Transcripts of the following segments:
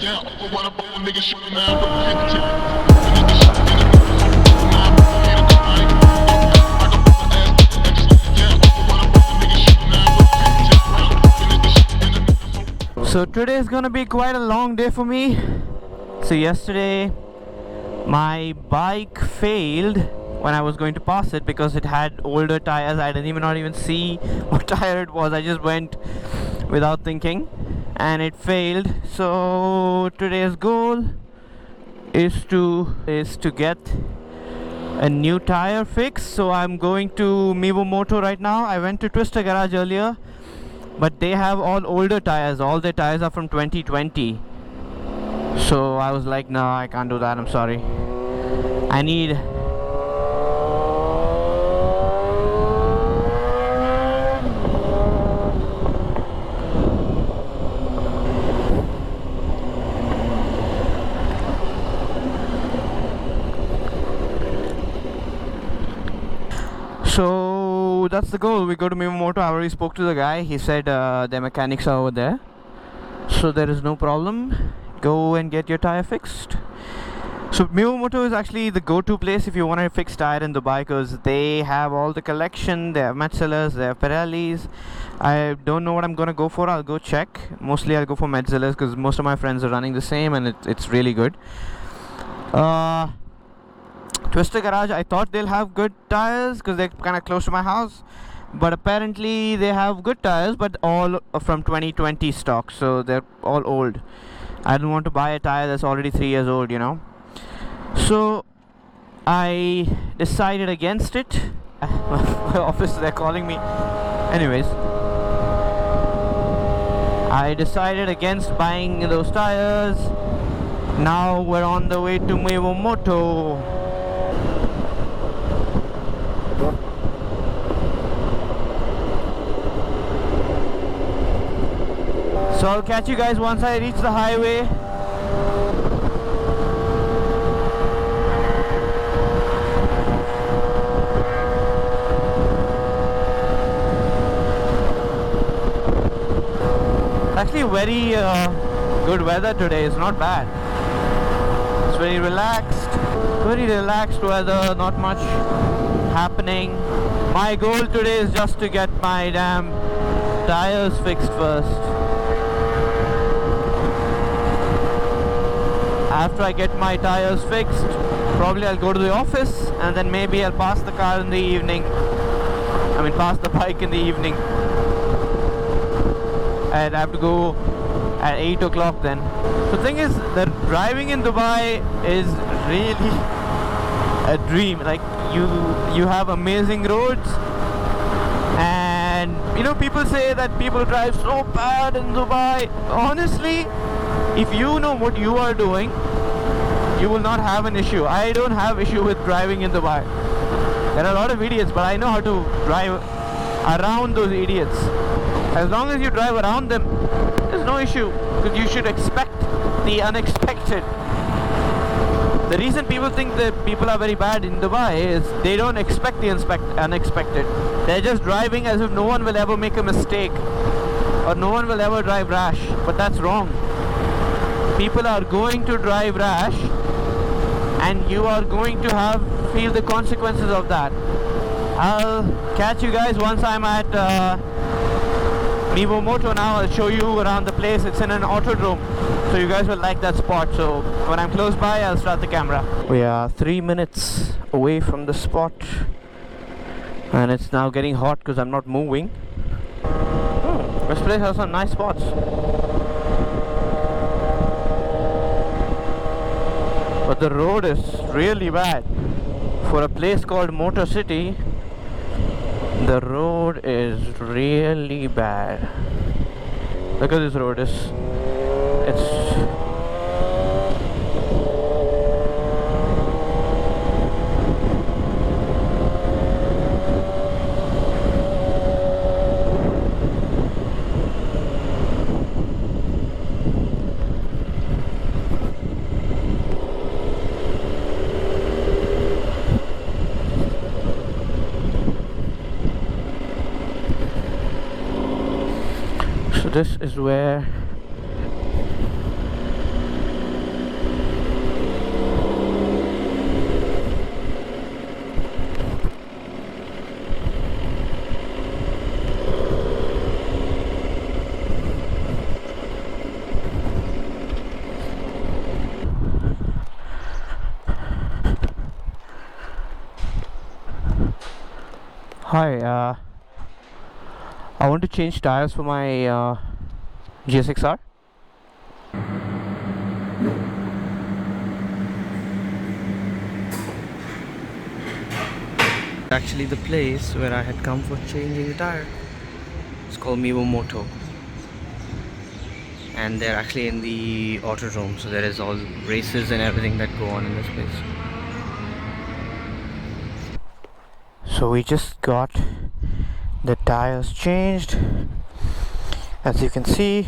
So today is gonna be quite a long day for me. So yesterday my bike failed when I was going to pass it because it had older tires. I didn't even see what tire it was. I just went without thinking and it failed. So today's goal is to get a new tire fix. So I'm going to Mivomoto right now. I went to Twister Garage earlier, but they have all older tires. All their tires are from 2020. So I was like, no, I can't do that, I'm sorry. I need So that's the goal. We go to Mivomoto. I already spoke to the guy. He said their mechanics are over there, so there is no problem. Go and get your tire fixed. So Mivomoto is actually the go-to place if you want to fix tire in Dubai, because they have all the collection. They have Metzeler's, they have Pirelli's. I don't know what I'm gonna go for. I'll go check. Mostly I'll go for Metzeler's because most of my friends are running the same and it's really good. Twister Garage, I thought they'll have good tires because they're kind of close to my house, but apparently they have good tires, but all from 2020 stock, so they're all old. I don't want to buy a tire that's already 3 years old, you know. So I decided against it. My office, they're calling me. Anyways, I decided against buying those tires. Now we're on the way to Mivomoto. So I'll catch you guys once I reach the highway. Actually very good weather today. It's not bad. It's very relaxed weather, not much happening. My goal today is just to get my damn tires fixed first. After I get my tires fixed, probably I'll go to the office and then maybe I'll pass the car in the evening. Pass the bike in the evening. I'd have to go at 8 o'clock then. The thing is, the driving in Dubai is really a dream. Like you have amazing roads, and you know, people say that people drive so bad in Dubai. Honestly, if you know what you are doing, you will not have an issue. I don't have issue with driving in Dubai. There are a lot of idiots, but I know how to drive around those idiots. As long as you drive around them, there's no issue, because you should expect the unexpected. The reason people think that people are very bad in Dubai is they don't expect the unexpected. They're just driving as if no one will ever make a mistake or no one will ever drive rash, but that's wrong. People are going to drive rash and you are going to feel the consequences of that. I'll catch you guys once I'm at Mivomoto now. I'll show you around the place. It's in an autodrome, so you guys will like that spot. So when I'm close by, I'll start the camera. We are 3 minutes away from the spot and it's now getting hot because I'm not moving. This place has some nice spots. But the road is really bad. For a place called Motor City, the road is really bad. Look at this road. It's this is where Hi, I want to change tires for my GSXR. Actually, the place where I had come for changing the tire. It's called Mivomoto, and they're actually in the auto room, so there is all races and everything that go on in this place. So we just got the tires changed. As you can see,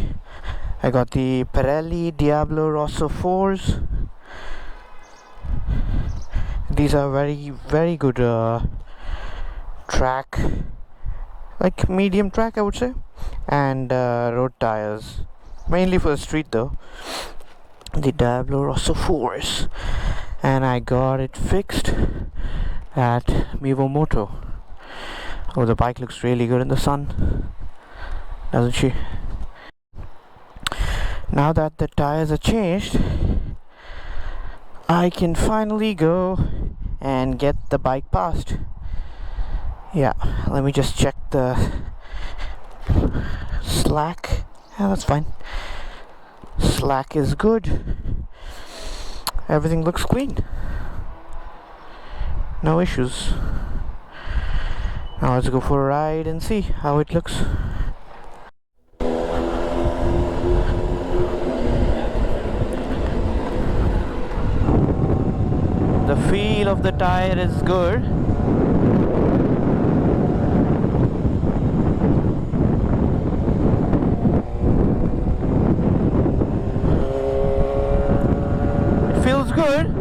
I got the Pirelli Rosso 4s. These are very good track, like medium track I would say, and road tires, mainly for the street though. The Rosso 4s, and I got it fixed at Mivomoto. Oh, the bike looks really good in the sun, doesn't she? Now that the tires are changed, I can finally go and get the bike passed. Yeah, let me just check the slack. Yeah, that's fine. Slack is good. Everything looks clean. No issues. Now let's go for a ride and see how it looks. The feel of the tire is good. It feels good.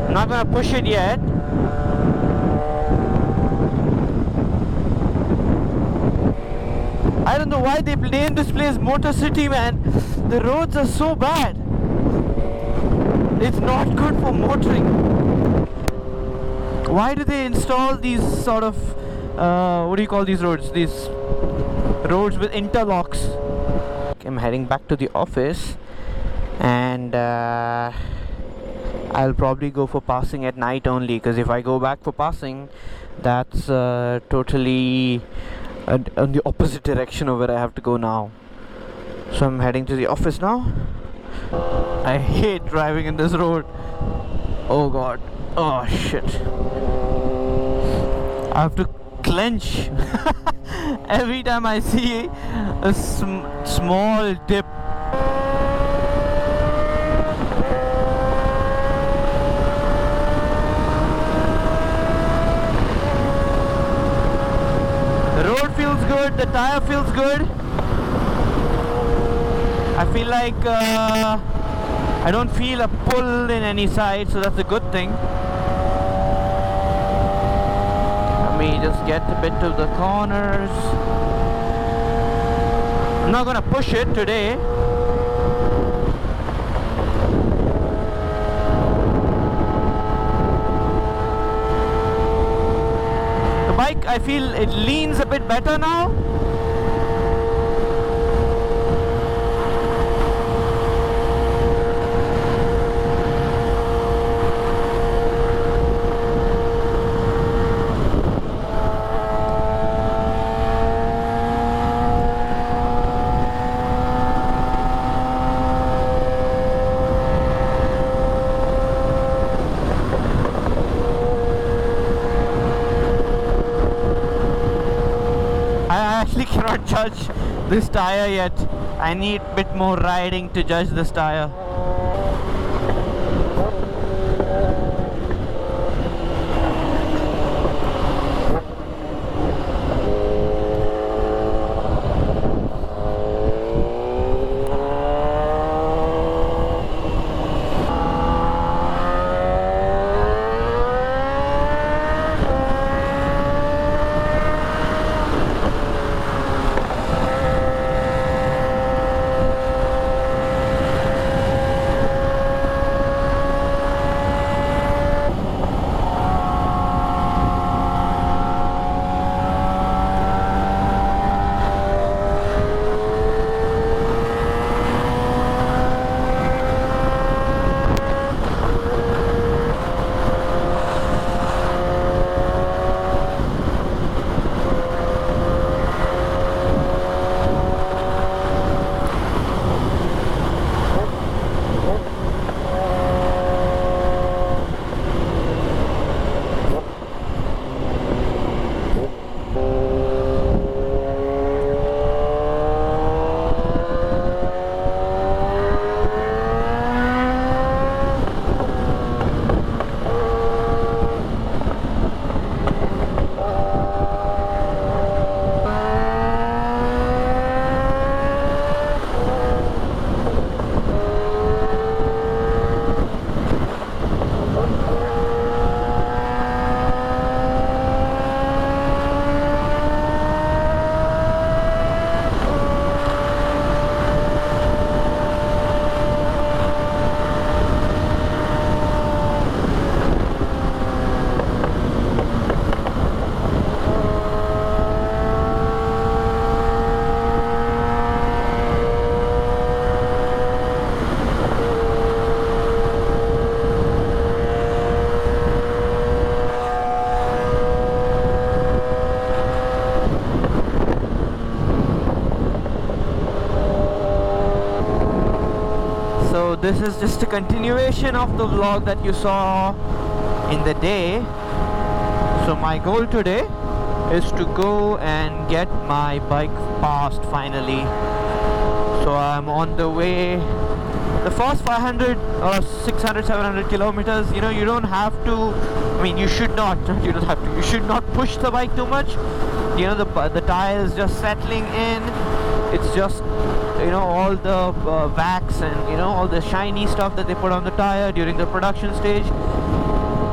I'm not gonna push it yet. I don't know why they named this place Motor City, man. The roads are so bad. It's not good for motoring. Why do they install these sort of what do you call these roads? These roads with interlocks. I'm heading back to the office, and I'll probably go for passing at night only, because if I go back for passing, that's totally on the opposite direction of where I have to go now. So I'm heading to the office now. I hate driving in this road. Oh god. Oh shit. I have to clench every time I see a small dip. The road feels good, the tire feels good. I feel like I don't feel a pull in any side, so that's a good thing. Let me just get a bit of the corners. I'm not gonna push it today. The bike, I feel it leans a bit better now. Cannot judge this tire yet. I need a bit more riding to judge this tire. this is just a continuation of the vlog that you saw in the day. So my goal today is to go and get my bike passed finally. So I'm on the way. The first 500 or 600, 700 kilometers, you know, you don't have to, I mean, you should not, you don't have to, you should not push the bike too much. You know, the tire is just settling in. It's just, you know, all the wax and, you know, all the shiny stuff that they put on the tire during the production stage,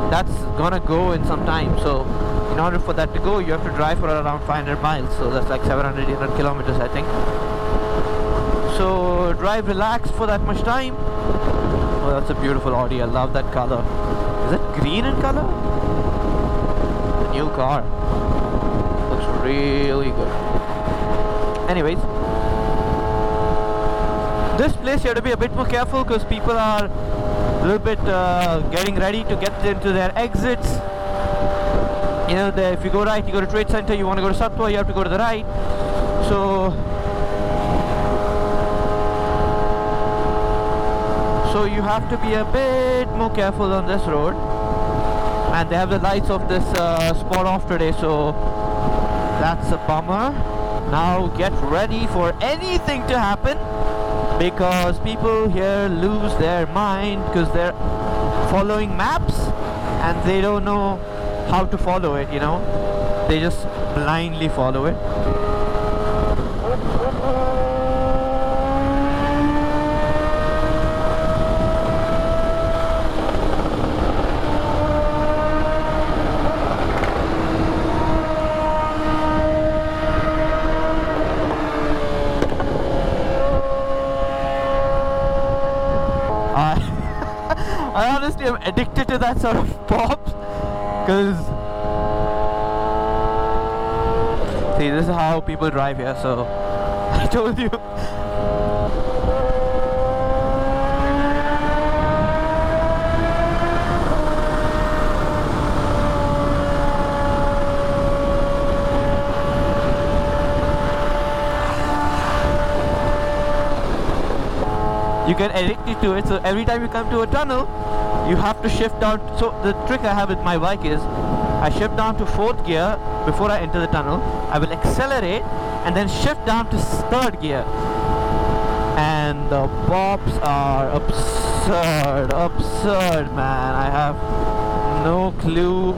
that's gonna go in some time. So in order for that to go, you have to drive for around 500 miles. So that's like 700, 800 kilometers, I think. So drive relaxed for that much time. Oh, that's a beautiful Audi. I love that color. Is it green in color? The new car looks really good. Anyways, this place you have to be a bit more careful because people are a little bit getting ready to get into their exits. You know, if you go right, you go to Trade Center. You want to go to Satwa, you have to go to the right. So you have to be a bit more careful on this road. And they have the lights of this spot off today, so that's a bummer. Now get ready for anything to happen, because people here lose their mind because they're following maps and they don't know how to follow it, you know. They just blindly follow it. I honestly am addicted to that sort of pops, because see, this is how people drive here, so I told you. You get addicted to it, so every time you come to a tunnel, you have to shift down. So the trick I have with my bike is, I shift down to 4th gear before I enter the tunnel. I will accelerate and then shift down to 3rd gear. And the pops are absurd, man. I have no clue.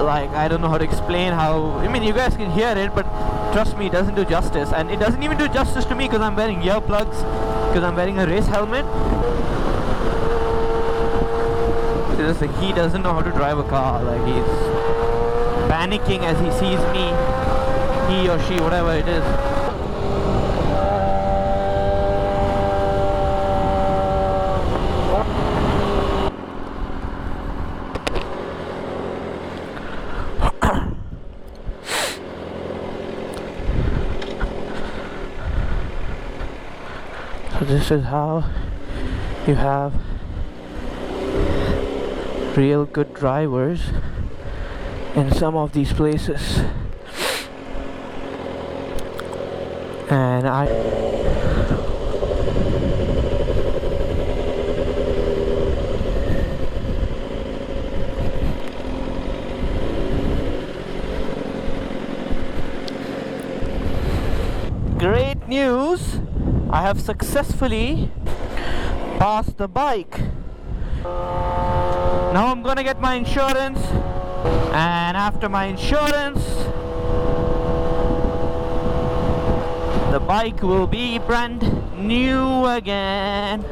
Like, I don't know how to explain how. I mean, you guys can hear it, but trust me, it doesn't do justice. And it doesn't even do justice to me because I'm wearing earplugs, because I'm wearing a race helmet. Seriously, he doesn't know how to drive a car. Like, he's panicking as he sees me, he or she, whatever it is. So this is how you have real good drivers in some of these places. And great news! I have successfully passed the bike. Now I'm gonna get my insurance, and after my insurance, the bike will be brand new again.